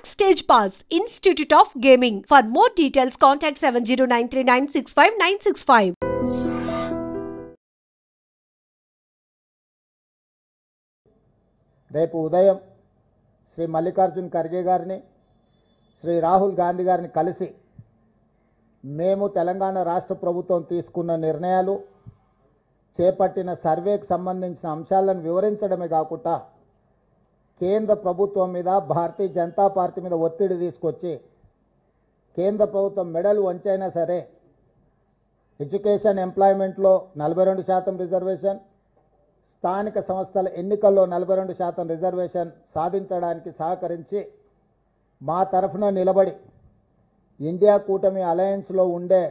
Backstage Pass, Institute of Gaming. For more details, contact 7093965965. రేపు ఉదయం శ్రీ మల్లికార్జున్ ఖర్గే గారిని శ్రీ రాహుల్ గాంధీ గారిని కలిసి మేము తెలంగాణ రాష్ట్ర ప్రభుత్వం తీసుకున్న నిర్ణయాలు చేపట్టిన సర్వేకి సంబంధించిన అంశాలను వివరించడమే కాకుండా కేంద్ర ప్రభుత్వం మీద భారతీయ జనతా పార్టీ మీద ఒత్తిడి తీసుకొచ్చి కేంద్ర ప్రభుత్వం మెడలు వంచైనా సరే ఎడ్యుకేషన్ ఎంప్లాయ్మెంట్లో 42% రిజర్వేషన్, స్థానిక సంస్థల ఎన్నికల్లో 42% రిజర్వేషన్ సాధించడానికి సహకరించి మా తరఫున నిలబడి ఇండియా కూటమి అలయన్స్లో ఉండే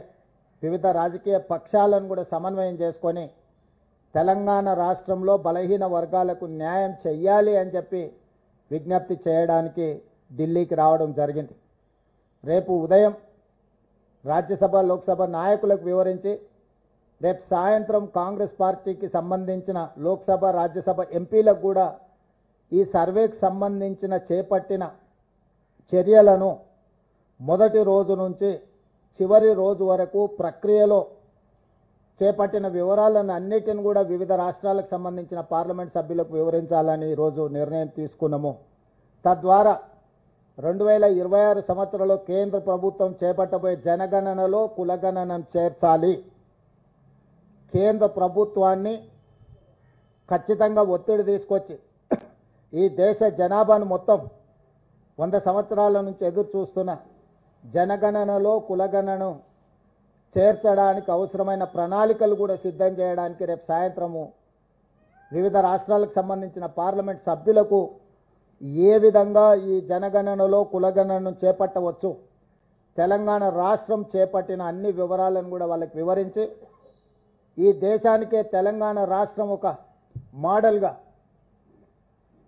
వివిధ రాజకీయ పక్షాలను కూడా సమన్వయం చేసుకొని తెలంగాణ రాష్ట్రంలో బలహీన వర్గాలకు న్యాయం చెయ్యాలి అని చెప్పి విజ్ఞప్తి చేయడానికి ఢిల్లీకి రావడం జరిగింది. రేపు ఉదయం రాజ్యసభ లోక్సభ నాయకులకు వివరించి రేపు సాయంత్రం కాంగ్రెస్ పార్టీకి సంబంధించిన లోక్సభ రాజ్యసభ ఎంపీలకు కూడా ఈ సర్వేకి సంబంధించిన చేపట్టిన చర్యలను మొదటి రోజు నుంచి చివరి రోజు వరకు ప్రక్రియలో చేపట్టిన వివరాలను అన్నిటిని కూడా వివిధ రాష్ట్రాలకు సంబంధించిన పార్లమెంట్ సభ్యులకు వివరించాలని ఈరోజు నిర్ణయం తీసుకున్నాము. తద్వారా 2026 సంవత్సరంలో కేంద్ర ప్రభుత్వం చేపట్టబోయే జనగణనలో కులగణనను చేర్చాలి. కేంద్ర ప్రభుత్వాన్ని ఖచ్చితంగా ఒత్తిడి తీసుకొచ్చి ఈ దేశ జనాభాను మొత్తం 100 సంవత్సరాల నుంచి ఎదురు చూస్తున్న జనగణనలో కులగణనను చేర్చడానికి అవసరమైన ప్రణాళికలు కూడా సిద్ధం చేయడానికి రేపు సాయంత్రము వివిధ రాష్ట్రాలకు సంబంధించిన పార్లమెంట్ సభ్యులకు ఏ విధంగా ఈ జనగణనలో కులగణనను చేపట్టవచ్చు, తెలంగాణ రాష్ట్రం చేపట్టిన అన్ని వివరాలను కూడా వాళ్ళకి వివరించి ఈ దేశానికే తెలంగాణ రాష్ట్రం ఒక మోడల్గా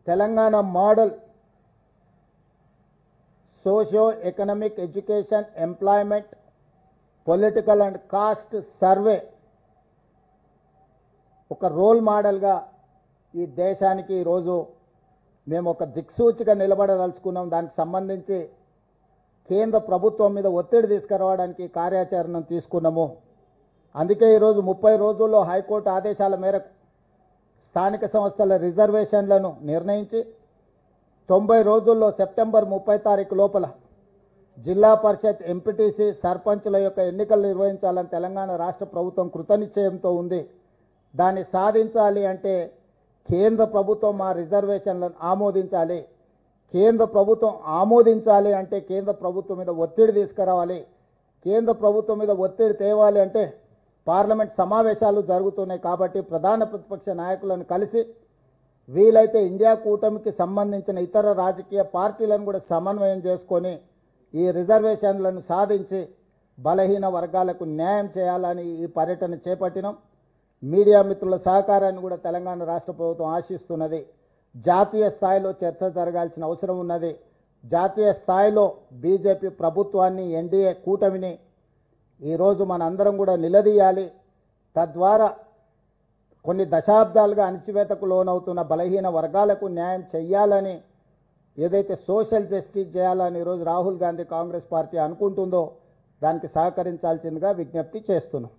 Telangana model socio economic education employment political and caste survey ఒక రోల్ మోడల్గా ఈ దేశానికి ఈరోజు మేము ఒక దిక్సూచిగా నిలబడదలుచుకున్నాం. దానికి సంబంధించి కేంద్ర ప్రభుత్వం మీద ఒత్తిడి తీసుకురావడానికి కార్యాచరణను తీసుకున్నాము. అందుకే ఈరోజు 30 రోజుల్లో హైకోర్టు ఆదేశాల మేరకు స్థానిక సంస్థల రిజర్వేషన్లను నిర్ణయించి 90 రోజుల్లో సెప్టెంబర్ 30 తారీఖు లోపల జిల్లా పరిషత్ ఎంపీటీసీ సర్పంచుల యొక్క ఎన్నికలు నిర్వహించాలని తెలంగాణ రాష్ట్ర ప్రభుత్వం కృతనిశ్చయంతో ఉంది. దాన్ని సాధించాలి అంటే కేంద్ర ప్రభుత్వం మా రిజర్వేషన్లను ఆమోదించాలి. కేంద్ర ప్రభుత్వం ఆమోదించాలి అంటే కేంద్ర ప్రభుత్వం మీద ఒత్తిడి తీసుకురావాలి. కేంద్ర ప్రభుత్వం మీద ఒత్తిడి తేవాలి అంటే పార్లమెంట్ సమావేశాలు జరుగుతున్నాయి. కాబట్టి ప్రధాన ప్రతిపక్ష నాయకులను కలిసి వీలైతే ఇండియా కూటమికి సంబంధించిన ఇతర రాజకీయ పార్టీలను కూడా సమన్వయం చేసుకొని ఈ రిజర్వేషన్లను సాధించి బలహీన వర్గాలకు న్యాయం చేయాలని ఈ పర్యటన చేపట్టినాం. మీడియా మిత్రుల సహకారాన్ని కూడా తెలంగాణ రాష్ట్ర ప్రభుత్వం ఆశిస్తున్నది. జాతీయ స్థాయిలో చర్చ జరగాల్సిన అవసరం ఉన్నది. జాతీయ స్థాయిలో బీజేపీ ప్రభుత్వాన్ని ఎన్డీఏ కూటమిని ఈరోజు మనందరం కూడా నిలదీయాలి. తద్వారా కొన్ని దశాబ్దాలుగా అణచివేతకు లోనవుతున్న బలహీన వర్గాలకు న్యాయం చెయ్యాలని ఏదైతే సోషల్ జస్టిస్ చేయాలని ఈరోజు రాహుల్ గాంధీ కాంగ్రెస్ పార్టీ అనుకుంటుందో దానికి సహకరించాల్సిందిగా విజ్ఞప్తి చేస్తున్నాం.